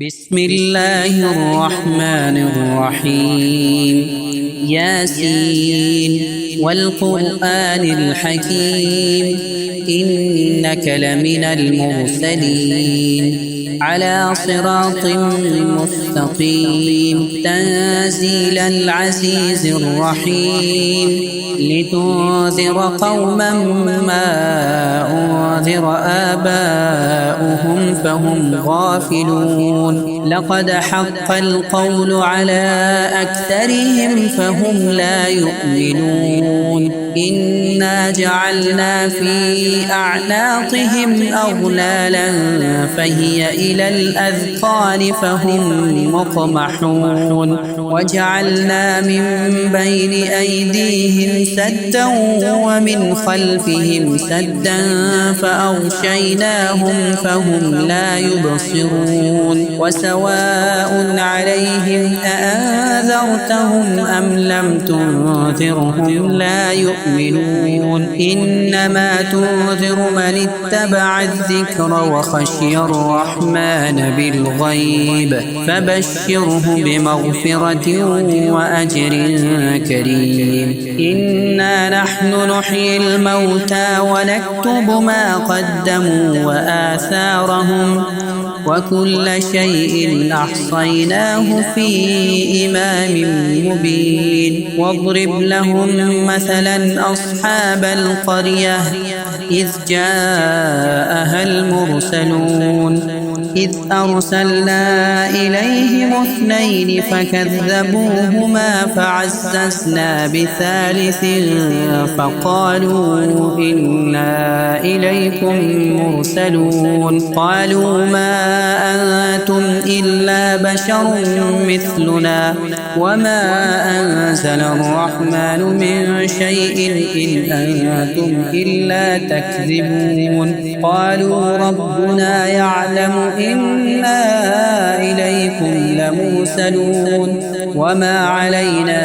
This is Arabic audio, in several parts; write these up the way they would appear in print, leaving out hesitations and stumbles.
بسم الله الرحمن الرحيم ياسين والقرآن الحكيم إنك لمن المرسلين على صراط مستقيم تنزيل العزيز الرحيم لتنذر قوما ما أنذر آباؤهم فهم غافلون لقد حق القول على أكثرهم فهم لا يؤمنون إنا جعلنا في أعناقهم أغلالا فهي إلى الأذقان فهم مقمحون وجعلنا من بين أيديهم سدا ومن خلفهم سدا فأغشيناهم فهم لا يبصرون وسواء عليهم أأنذرتهم أم لم تنذرهم لا يؤمنون إنما تنذر من اتبع الذكر وخشي الرحمن بالغيب فبشره بمغفرة وأجر كريم إنا نحن نحيي الموتى ونكتب ما قدموا وآثارهم وكل شيء أحصيناه في إمام مبين واضرب لهم مثلا أصحاب القرية إذ جاءها المرسلون إذ أرسلنا إليهم اثنين فكذبوهما فعززنا بثالث فقالوا إنا إليكم مرسلون قالوا ما أنتم إلا بشر مثلنا وما أنزل الرحمن من شيء إن أنتم إلا تكذبون قالوا ربنا يعلم إنا إليكم لمرسلون وما علينا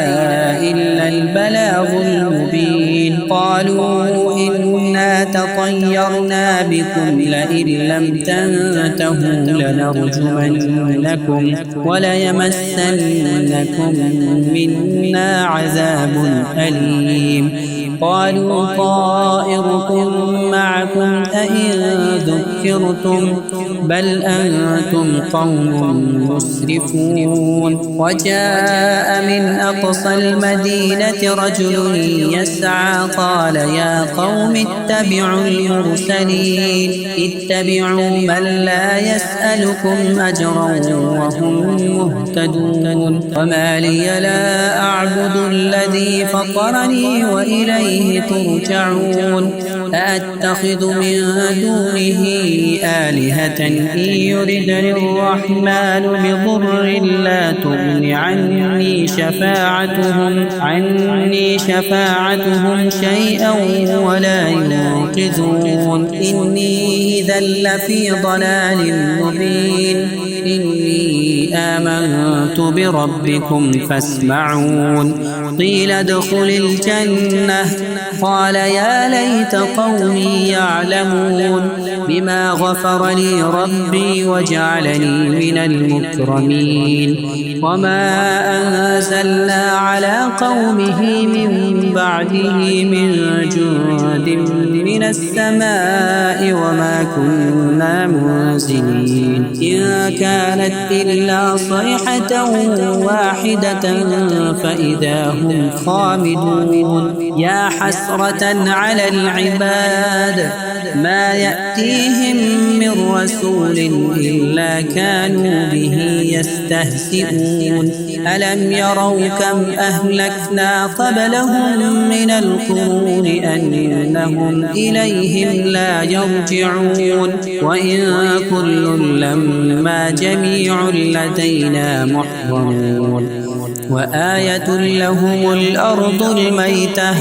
إلا البلاغ المبين قالوا إنا تطيرنا بكم لئن لم تنتهوا لنرجمنكم وليمسنكم منا عذاب أليم قالوا طائركم معكم أئن ذكرتم بل أنتم قوم مسرفون وجاء من أقصى المدينة رجل يسعى قال يا قوم اتبعوا المرسلين اتبعوا من لا يسألكم أجرا وهم مهتدون وما لي لا أعبد الذي فطرني وإليه ترجعون أأتخذ من دونه آلهة إن يردني الرحمن بضر لا تغن عني شفاعتهم شيئا ولا ينقذون إني إذا لفي ضلال مبين إني آمنت بربكم فاسمعون قيل ادخل الجنة قال يا ليت قومي يعلمون بما غفر لي ربي وجعلني من المكرمين وما أنزلنا على قومه من بعده من جند من السماء وما كنا منزلين إن كانت إلا صيحة واحدة فإذا هم خامدون يا حسرة على العباد ما يأتيهم من رسول إلا كانوا به يستهزئون ألم يروا كم أهلكنا قبلهم من القرون أنهم إليهم لا يرجعون وإن كل لما جميع لدينا محضرون وآية لهم الأرض الميتة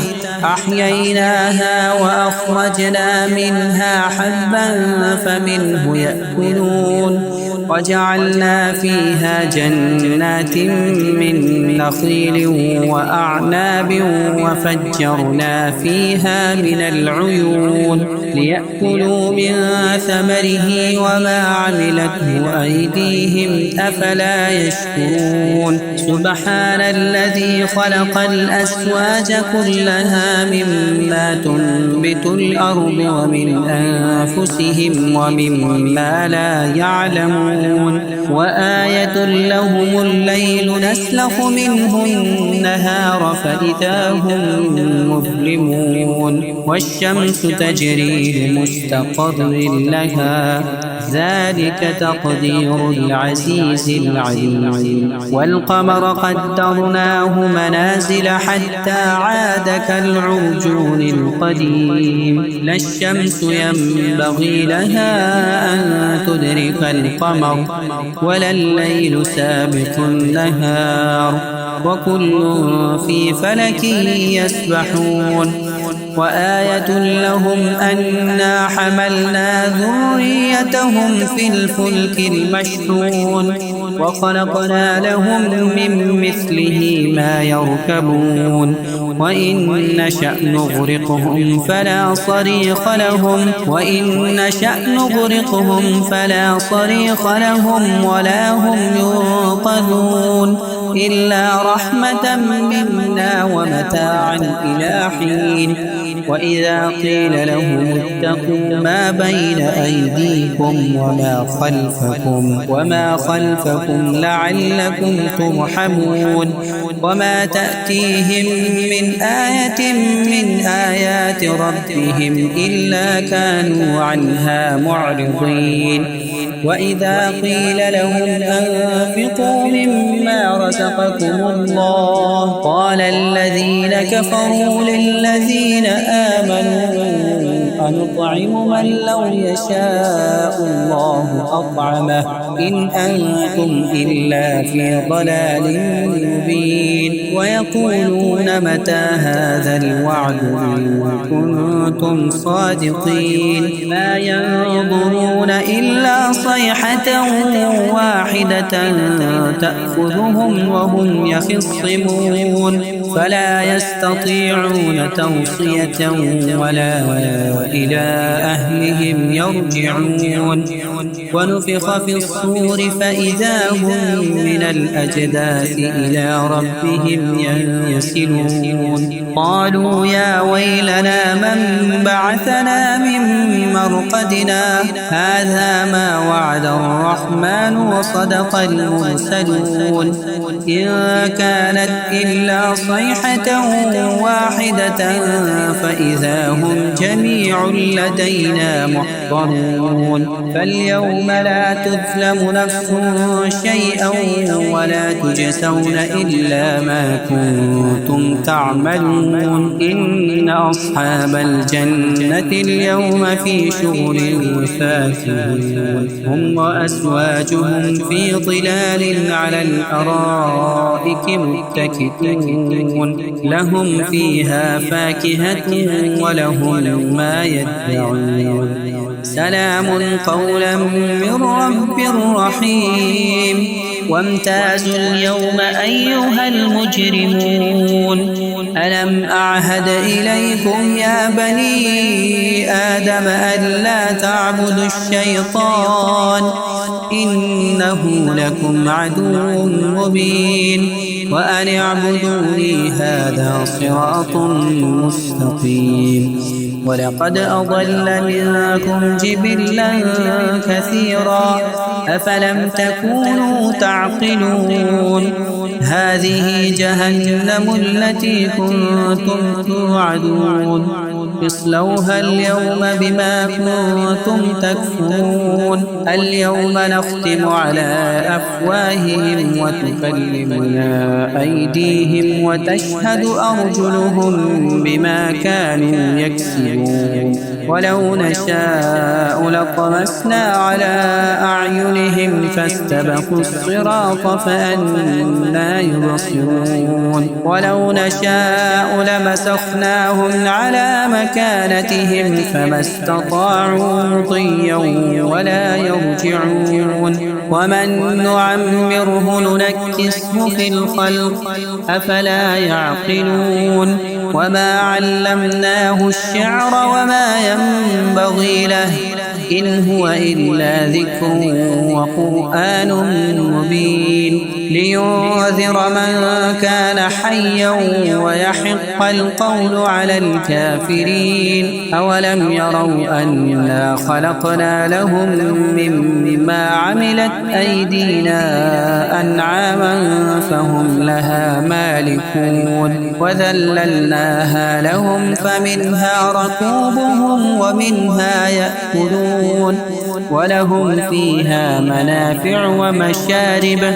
أحييناها وأخرجنا منها حبا فمنه يأكلون وجعلنا فيها جنات من نخيل وأعناب وفجرنا فيها من العيون ليأكلوا من ثمره وما عملته أيديهم أفلا يشكرون سبحان الذي خلق الأزواج كلها مما تنبت الأرض ومن أنفسهم ومما لا يعلمون وآية لهم الليل نسلخ منه النهار فإذا هم مظلمون والشمس تجري لمستقر لها ذلك تقدير العزيز العليم والقمر قدرناه منازل حتى عاد كالعرجون القديم لا الشمس ينبغي لها أن تدرك القمر ولا الليل سابق النهار وكل في فلك يسبحون وآية لهم أنا حملنا ذريتهم في الفلك المشحون وخلقنا لهم من مثله ما يركبون وإن نشأ نغرقهم فلا صريخ لهم ولا هم ينقذون إلا رحمة منا ومتاعا إلى حين وإذا قيل لهم اتقوا ما بين أيديكم وما خلفكم لعلكم ترحمون وما تأتيهم من آية من آيات ربهم إلا كانوا عنها معرضين وإذا قيل لهم أنفقوا مما رزقكم الله قال الذين كفروا للذين آمنوا أنطعم من لو يشاء الله أطعمه إن أنتم إلا في ضلال مبين ويقولون متى هذا الوعد إن كنتم صادقين ما ينظرون إلا صيحة واحدة تأخذهم وهم يخصمون فلا يستطيعون توصية ولا إلى أهلهم يرجعون ونفخ في الصور فإذا هم من الأجداث إلى ربهم ينسلون قالوا يا ويلنا من بعثنا من مرقدنا هذا ما وعد الرحمن وصدق المرسلون إن كانت إلا صيحة واحدة فإذا هم جميع لدينا محضرون فاليوم لا تظلم نفس شيئا ولا تجزون إلا ما كنتم تعملون إن أصحاب الجنة اليوم في شغل فاكهون هم وأزواجهم في ظلال على الأرائك متكئون لهم فيها فاكهة ولهم ما يدعون سلام قولا من رب رحيم وامتازوا اليوم أيها المجرمون ألم أعهد إليكم يا بني آدم ألا تعبدوا الشيطان إنه لكم عدو مبين وأن اعبدوني هذا صراط مستقيم ولقد أضل منكم جبلا كثيرا أفلم تكونوا تعقلون هذه جهنم التي كنتم توعدون اصلوها اليوم بما كنتم تكفرون اليوم نختم على أفواههم وتكلمنا أيديهم وتشهد أرجلهم بما كانوا يكسبون ولو نشاء لطمسنا على أعينهم فاستبقوا الصراط فأنى يبصرون ولو نشاء لمسخناهم على مكانتهم فما استطاعوا مضيا ولا يرجعون ومن نعمره ننكسه في الخلق أفلا يعقلون وما علمناه الشعر وما ينبغي له إن هو إلا ذكر وقرآن مبين لينذر من كان حيا ويحق القول على الكافرين أولم يروا أنا خلقنا لهم مما عملت أيدينا أنعاما فهم لها مالكون وذللناها لهم فمنها ركوبهم ومنها يأكلون ولهم فيها منافع ومشارب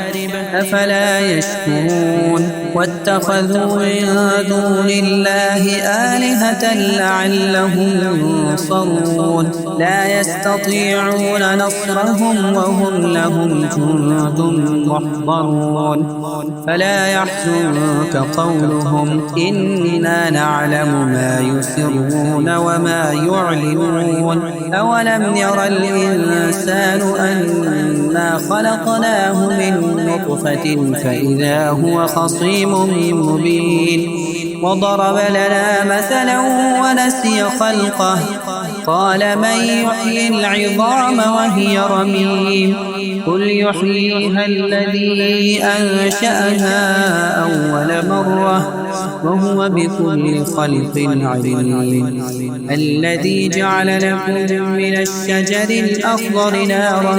أفلا يشكرون واتخذوا من دون الله آلهة لعلهم ينصرون لا يستطيعون نصرهم وهم لهم جند محضرون فلا يحزنك قولهم إنا نعلم ما يسرون وما يعلنون أولم ير الإنسان أنا خلقناه من نطفة فإذا هو خصيم مبين وضرب لنا مثلا ونسي خلقه قال من يحيي العظام وهي رميم قل يحييها الذي أنشأها أول مرة وهو بكل خلق عليم الذي جعل لكم من الشجر الأخضر نارا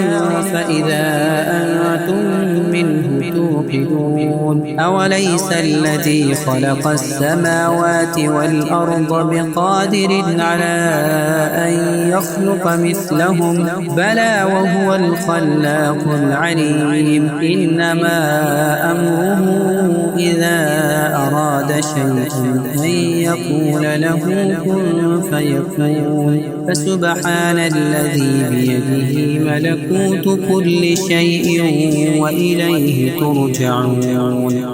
فإذا أنتم منه توقدون أوليس الذي خلق السماوات والأرض بقادر على أن يخلق مثلهم بلى وهو الخلاق العليم إنما أمره إذا أراد شيئا أن يقول له كن فيكون فسبحان الذي بيده ملكوت كل شيء وإليه ترجعون